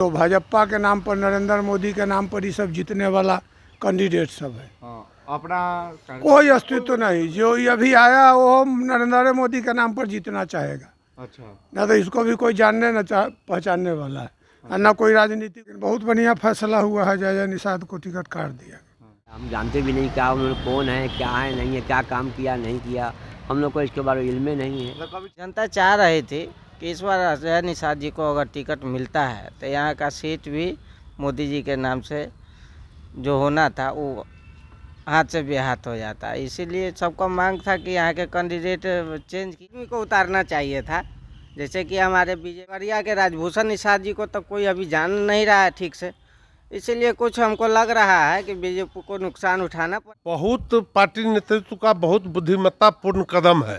तो भाजपा के नाम पर, नरेंद्र मोदी के नाम पर ही सब जीतने वाला कैंडिडेट सब है। अपना कोई अस्तित्व नहीं। जो ये अभी आया वो नरेंद्र मोदी के नाम पर जीतना चाहेगा। अच्छा। ना तो इसको भी कोई जानने न पहचानने वाला है, और ना कोई राजनीति। बहुत बढ़िया फैसला हुआ है, जय निषाद को टिकट काट दिया। हम जानते भी नहीं क्या उन्होंने, कौन है, क्या है, नहीं है, क्या काम किया नहीं किया, हम लोग को इसके बारे में इल्म नहीं है। जनता चाह रही थी कि इस बार जय निषाद जी को अगर टिकट मिलता है तो यहाँ का सीट भी मोदी जी के नाम से जो होना था वो हाथ से भी हाथ हो जाता। इसीलिए सबका मांग था कि यहाँ के कैंडिडेट चेंज को उतारना चाहिए था। जैसे कि हमारे बीजेपी के राजभूषण निषाद जी को तो कोई अभी जान नहीं रहा है ठीक से, इसीलिए कुछ हमको लग रहा है कि बीजेपी को नुकसान उठाना बहुत पार्टी नेतृत्व का बहुत बुद्धिमत्तापूर्ण कदम है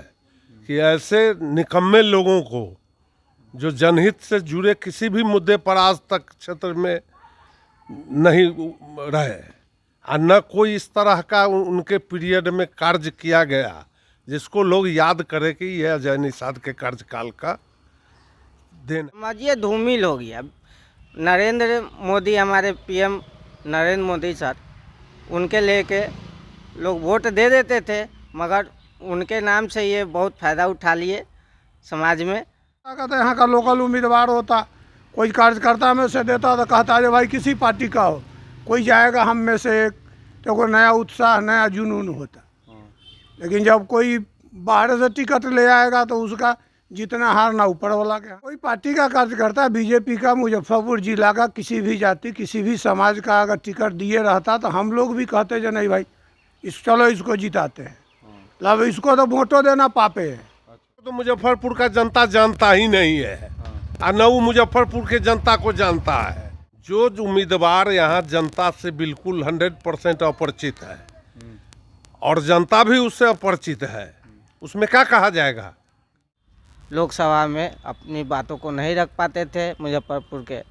कि ऐसे निकम्मे लोगों को जो जनहित से जुड़े किसी भी मुद्दे पर आज तक क्षेत्र में नहीं रहे, और न कोई इस तरह का उनके पीरियड में कार्य किया गया जिसको लोग याद करें कि यह अजय निषाद के कार्यकाल का देन। समझिए धूमिल हो गया। नरेंद्र मोदी, हमारे पीएम नरेंद्र मोदी सर, उनके लेके लोग वोट दे देते थे, मगर उनके नाम से ये बहुत फ़ायदा उठा लिए समाज में। कहते यहाँ का लोकल उम्मीदवार होता, कोई कार्यकर्ता में से देता तो कहता अरे भाई किसी पार्टी का हो, कोई जाएगा हम में से एक, तो कोई नया उत्साह नया जुनून होता। लेकिन जब कोई बाहर से टिकट ले आएगा तो उसका जितना हारना ऊपर वाला के। कोई पार्टी का कार्यकर्ता बीजेपी का मुजफ्फरपुर जिला का किसी भी जाति किसी भी समाज का अगर टिकट दिए रहता तो हम लोग भी कहते जो नहीं भाई चलो इसको जिताते हैं। मतलब इसको तो वोटो देना पापे है। तो मुजफ्फरपुर का जनता जानता ही नहीं है, और न वो मुजफ्फरपुर के जनता को जानता है। जो उम्मीदवार यहाँ जनता से बिल्कुल 100% अपरिचित है और जनता भी उससे अपरिचित है, उसमें क्या कहा जाएगा। लोकसभा में अपनी बातों को नहीं रख पाते थे मुजफ्फरपुर के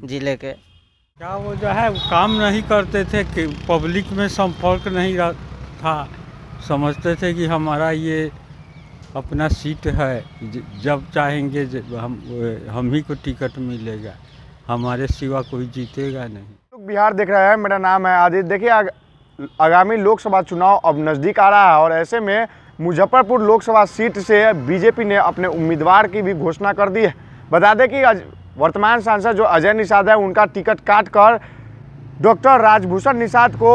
ज़िले के। क्या वो जो है काम नहीं करते थे कि पब्लिक में संपर्क नहीं था। समझते थे कि हमारा ये अपना सीट है, जब चाहेंगे हम ही को टिकट मिलेगा, हमारे सिवा कोई जीतेगा नहीं। बिहार देख रहे हैं, मेरा नाम है आदित्य। देखिए आगामी लोकसभा चुनाव अब नज़दीक आ रहा है और ऐसे में मुजफ्फरपुर लोकसभा सीट से बीजेपी ने अपने उम्मीदवार की भी घोषणा कर दी है। बता दें कि वर्तमान सांसद जो अजय निषाद है उनका टिकट काटकर डॉक्टर राजभूषण निषाद को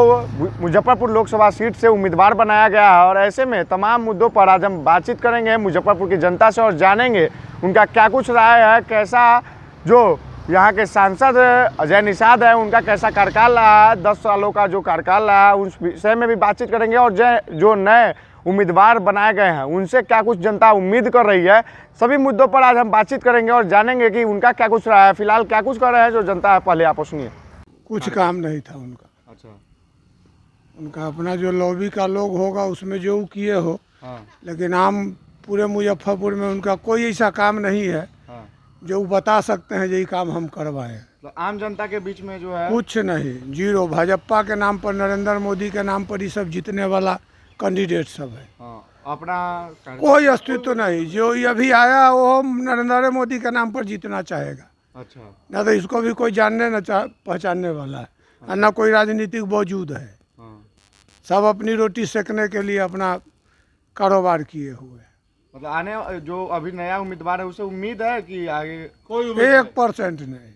मुजफ्फरपुर लोकसभा सीट से उम्मीदवार बनाया गया है। और ऐसे में तमाम मुद्दों पर आज हम बातचीत करेंगे मुजफ्फरपुर की जनता से और जानेंगे उनका क्या कुछ राय है, कैसा जो यहाँ के सांसद अजय निषाद है उनका कैसा कार्यकाल रहा है, 10 सालों का जो कार्यकाल रहा है उस विषय में भी बातचीत करेंगे। और जो नए उम्मीदवार बनाए गए हैं उनसे क्या कुछ जनता उम्मीद कर रही है, सभी मुद्दों पर आज हम बातचीत करेंगे और जानेंगे कि उनका क्या कुछ रहा है। फिलहाल क्या कुछ कर रहे हैं जो जनता है, पहले आप सुनिए। कुछ काम नहीं था उनका। अच्छा। उनका अपना जो लॉबी का लोग होगा उसमें जो किए हो, लेकिन आम पूरे मुजफ्फरपुर में उनका कोई ऐसा काम नहीं है जो बता सकते हैं यही काम हम करवाएं। तो आम जनता के बीच में जो है कुछ नहीं, जीरो। भाजपा के नाम पर, नरेंद्र मोदी के नाम पर ही सब जीतने वाला कैंडिडेट सब है। अपना कोई अस्तित्व नहीं। जो ये अभी आया वो नरेंद्र मोदी के नाम पर जीतना चाहेगा। अच्छा। ना तो इसको भी कोई जानने न पहचानने वाला है, और ना कोई राजनीतिक वजूद है। सब अपनी रोटी सेकने के लिए अपना कारोबार किए हुए। मतलब आने जो अभी नया उम्मीदवार है उसे उम्मीद है कि आगे कोई 1% नहीं।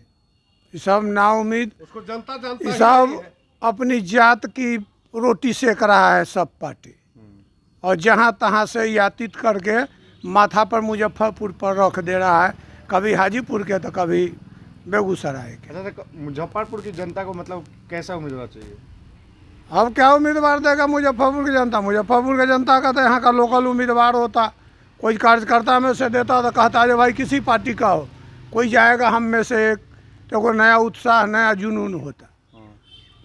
ये सब नाउम्मीद, उसको जनता जानता ये ही सब नहीं है। अपनी जात की रोटी सेक रहा है सब पार्टी, और जहाँ तहाँ से यातित करके माथा पर मुजफ्फरपुर पर रख दे रहा है, कभी हाजीपुर के तो कभी बेगूसराय के। अच्छा, तो मुजफ्फरपुर की जनता को मतलब कैसा उम्मीदवार चाहिए। अब क्या उम्मीदवार देगा मुजफ्फरपुर की जनता। मुजफ्फरपुर की जनता का तो यहाँ का लोकल उम्मीदवार होता, कोई कार्यकर्ता में से देता तो कहता अरे भाई किसी पार्टी का हो, कोई जाएगा हम में से एक, तो कोई नया उत्साह नया जुनून होता।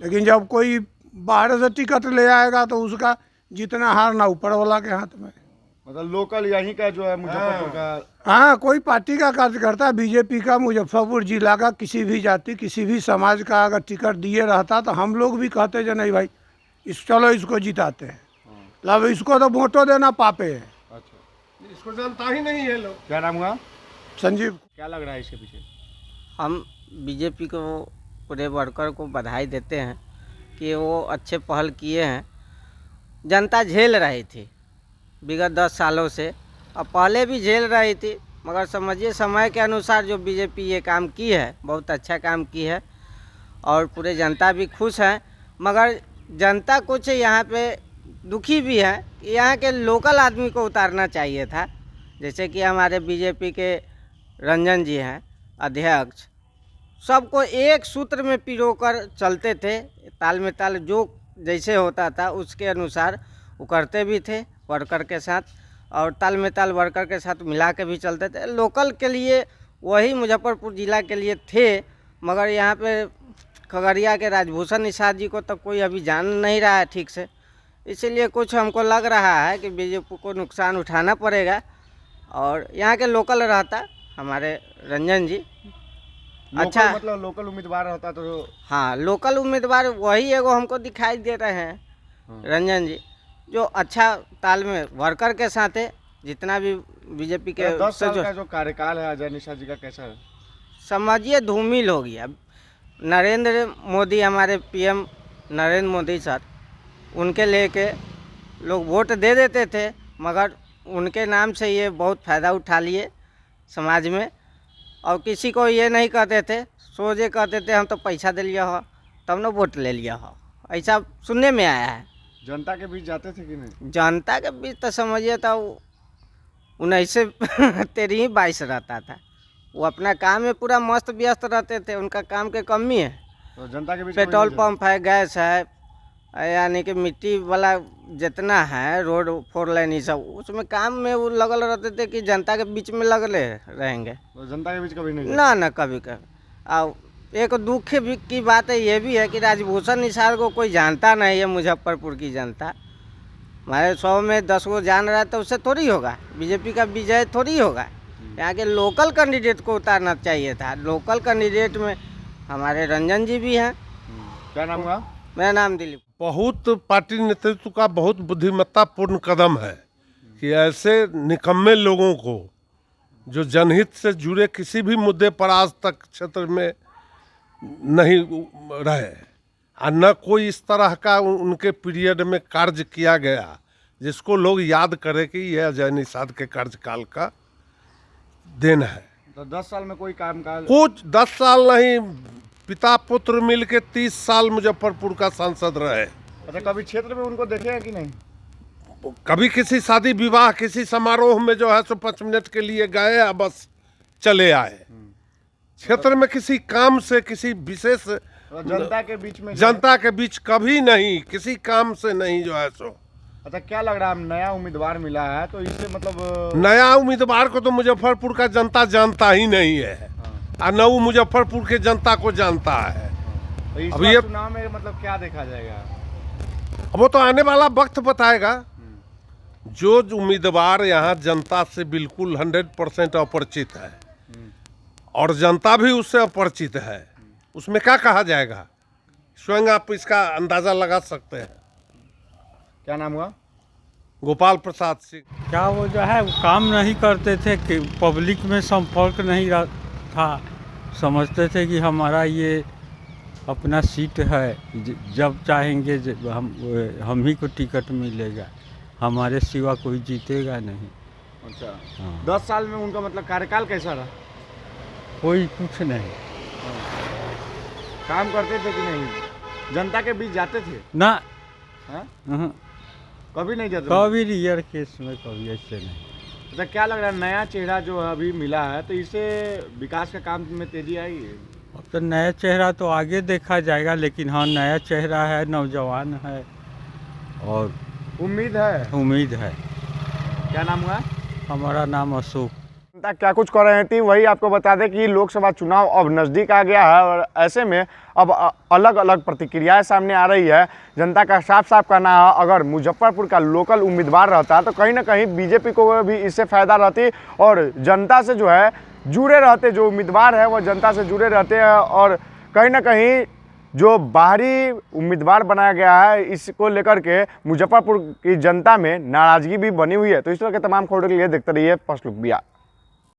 लेकिन जब कोई बाहर से टिकट ले आएगा तो उसका जितना हारना ऊपर वाला के हाथ में। मतलब लोकल यहीं का जो है मुजफ्फरपुर का। हाँ, कोई पार्टी का कार्यकर्ता बीजेपी का मुजफ्फरपुर जिला का किसी भी जाति किसी भी समाज का अगर टिकट दिए रहता तो हम लोग भी कहते जो नहीं भाई चलो इसको जिताते हैं। मतलब इसको तो वोटो देना पापे है। इसको जानता ही नहीं है लोग। क्या नाम हुआ? संजीव। क्या लग रहा है इसके पीछे? हम बीजेपी को पूरे वर्कर को बधाई देते हैं कि वो अच्छे पहल किए हैं। जनता झेल रही थी विगत 10 सालों से, और पहले भी झेल रही थी, मगर समझिए समय के अनुसार जो बीजेपी ये काम की है, बहुत अच्छा काम की है और पूरे जनता भी खुश है। मगर जनता कुछ यहाँ पे दुखी भी है। यहाँ के लोकल आदमी को उतारना चाहिए था, जैसे कि हमारे बीजेपी के रंजन जी हैं अध्यक्ष, सबको एक सूत्र में पिरोकर चलते थे, ताल में ताल जो जैसे होता था उसके अनुसार वो करते भी थे वर्कर के साथ, और ताल में ताल वर्कर के साथ मिला के भी चलते थे। लोकल के लिए वही मुजफ्फरपुर ज़िला के लिए थे, मगर यहाँ पे खगड़िया के राजभूषण निषाद जी को तो कोई अभी जान नहीं रहा है ठीक से, इसीलिए कुछ हमको लग रहा है कि बीजेपी को नुकसान उठाना पड़ेगा। और यहाँ के लोकल रहता हमारे रंजन जी, अच्छा मतलब लोकल उम्मीदवार होता तो हाँ, लोकल उम्मीदवार वही एगो हमको दिखाई दे रहे हैं रंजन जी, जो अच्छा ताल में वर्कर के साथ है। जितना भी बीजेपी के 10 साल का जो कार्यकाल है अजय निषाद जी का कैसा है? समझिए धूमिल हो गया। नरेंद्र मोदी, हमारे पीएम नरेंद्र मोदी सर, उनके लेके लोग वोट दे देते थे, मगर उनके नाम से ये बहुत फ़ायदा उठा लिए समाज में, और किसी को ये नहीं कहते थे, सोझे कहते थे हम तो पैसा दे लिया हो तब न वोट ले लिया हो, ऐसा सुनने में आया है। जनता के बीच जाते थे कि नहीं? जनता के बीच तो समझिए तो 19-23 रहता था, वो अपना काम में पूरा मस्त व्यस्त रहते थे, उनका काम के कमी है। तो जनता के बीच पेट्रोल पंप है, गैस है, यानी कि मिट्टी वाला जितना है, रोड 4 लाइन ये सब, उसमें काम में वो लगल रहते थे कि जनता के बीच में लगले रहेंगे। तो जनता के बीच कभी नहीं ना कभी और एक दुख की बात है ये भी है कि राजभूषण निषाद को कोई जानता नहीं है। मुजफ्फरपुर की जनता हमारे 100 में 10 को जान रहा है, तो उससे थोड़ी होगा, बीजेपी का विजय थोड़ी होगा। यहाँ के लोकल कैंडिडेट को उतारना चाहिए था। लोकल कैंडिडेट में हमारे रंजन जी भी हैं। क्या नाम हुआ? मेरा नाम दिलीप। बहुत पार्टी नेतृत्व का बहुत बुद्धिमत्तापूर्ण कदम है कि ऐसे निकम्मे लोगों को जो जनहित से जुड़े किसी भी मुद्दे पर आज तक क्षेत्र में नहीं रहे, और न कोई इस तरह का उनके पीरियड में कार्य किया गया जिसको लोग याद करें कि यह अजय निषाद के कार्यकाल का देन है। तो 10 साल में कोई कामकाज कुछ 10 साल नहीं, पिता पुत्र मिल के 30 साल मुजफ्फरपुर का सांसद रहे। अच्छा, कभी क्षेत्र में उनको देखे हैं कि नहीं? कभी किसी शादी विवाह किसी समारोह में जो है सो 5 मिनट के लिए गए या बस चले आए। क्षेत्र में किसी काम से, किसी विशेष जनता के बीच में जनता के बीच कभी नहीं, किसी काम से नहीं जो है सो। अच्छा, क्या लग रहा है नया उम्मीदवार मिला है तो इससे मतलब नया उम्मीदवार को तो मुजफ्फरपुर का जनता जानता ही नहीं है, और न वो मुजफ्फरपुर के जनता को जानता है। तो इस अभी ये चुनाव में मतलब क्या देखा जाएगा? वो तो आने वाला वक्त बताएगा। जो उम्मीदवार यहाँ जनता से बिल्कुल 100% अपरिचित है और जनता भी उससे अपरिचित है, उसमें क्या कहा जाएगा, स्वयं आप इसका अंदाजा लगा सकते हैं। क्या नाम हुआ? गोपाल प्रसाद सिंह। क्या वो जो है वो काम नहीं करते थे कि पब्लिक में संपर्क नहीं था, समझते थे कि हमारा ये अपना सीट है, जब चाहेंगे हम ही को टिकट मिलेगा, हमारे सिवा कोई जीतेगा नहीं। अच्छा, हाँ। 10 साल में उनका मतलब कार्यकाल कैसा रहा? कोई कुछ नहीं। काम करते थे कि नहीं? जनता के बीच जाते थे? ना, हाँ? कभी नहीं जाते? कभी रियर केस में कभी ऐसे नहीं। अच्छा, क्या लग रहा है नया चेहरा जो अभी मिला है तो इससे विकास का काम में तेजी आएगी? अब तो नया चेहरा तो आगे देखा जाएगा, लेकिन हाँ नया चेहरा है, नौजवान है और उम्मीद है। उम्मीद है। क्या नाम हुआ? हमारा नाम अशोक। जनता क्या कुछ कर रही थी वही आपको बता दें कि लोकसभा चुनाव अब नज़दीक आ गया है और ऐसे में अब अलग अलग प्रतिक्रियाएं सामने आ रही है। जनता का साफ साफ कहना है अगर मुजफ्फरपुर का लोकल उम्मीदवार रहता तो कहीं ना कहीं बीजेपी को भी इससे फ़ायदा रहती और जनता से जो है जुड़े रहते, जो उम्मीदवार है वो जनता से जुड़े रहते हैं और कहीं ना कहीं जो बाहरी उम्मीदवार बनाया गया है इसको लेकर के मुजफ्फरपुर की जनता में नाराज़गी भी बनी हुई है। तो इस तरह के तमाम खबरों के लिए देखते रहिए फर्स्ट लुक बिहार।